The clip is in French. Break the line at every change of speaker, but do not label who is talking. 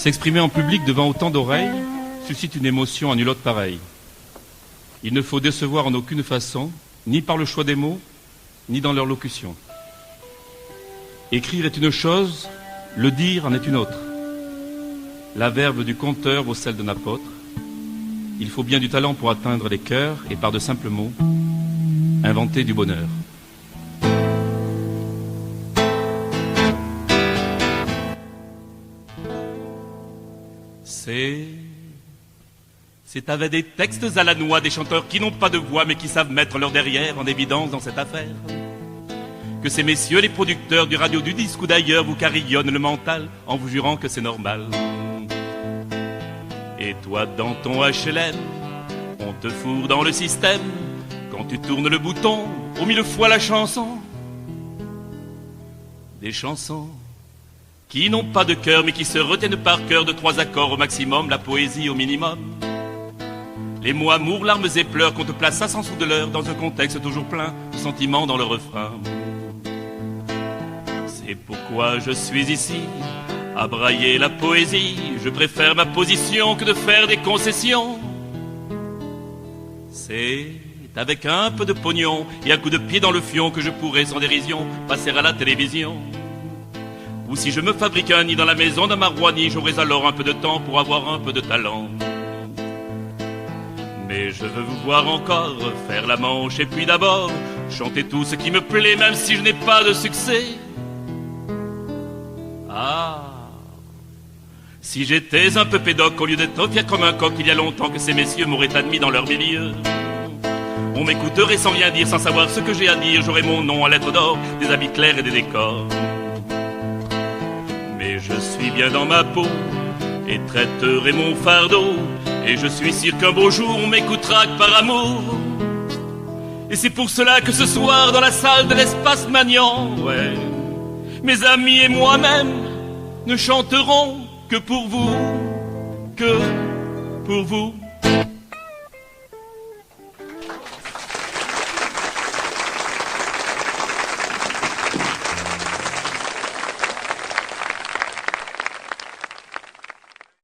S'exprimer en public devant autant d'oreilles suscite une émotion en nul autre pareille. Il ne faut décevoir en aucune façon, ni par le choix des mots, ni dans leur locution. Écrire est une chose, le dire en est une autre. La verve du conteur vaut celle d'un apôtre. Il faut bien du talent pour atteindre les cœurs et par de simples mots, inventer du bonheur. C'est avec des textes à la noix, des chanteurs qui n'ont pas de voix mais qui savent mettre leur derrière en évidence dans cette affaire, que ces messieurs les producteurs du radio, du disque ou d'ailleurs vous carillonnent le mental en vous jurant que c'est normal. Et toi dans ton HLM, on te fourre dans le système quand tu tournes le bouton au mille fois la chanson. Des chansons qui n'ont pas de cœur mais qui se retiennent par cœur de 3 accords au maximum, la poésie au minimum. Les mots amour, larmes et pleurs qu'on te place à 100 sous de l'heure dans un contexte toujours plein de sentiments dans le refrain. C'est pourquoi je suis ici à brailler la poésie. Je préfère ma position que de faire des concessions. C'est avec un peu de pognon et un coup de pied dans le fion que je pourrais sans dérision passer à la télévision. Ou si je me fabrique un nid dans la maison de Marouani, j'aurais alors un peu de temps pour avoir un peu de talent. Mais je veux vous voir encore faire la manche et puis d'abord chanter tout ce qui me plaît même si je n'ai pas de succès. Ah, si j'étais un peu pédoc au lieu d'être fier comme un coq, il y a longtemps que ces messieurs m'auraient admis dans leur milieu. On m'écouterait sans rien dire, sans savoir ce que j'ai à dire, j'aurais mon nom en lettres d'or, des habits clairs et des décors. Mais je suis bien dans ma peau et traiterai mon fardeau. Et je suis sûr qu'un beau jour on m'écoutera que par amour. Et c'est pour cela que ce soir dans la salle de l'espace Magnan, ouais, mes amis et moi-même ne chanterons que pour vous, que pour vous.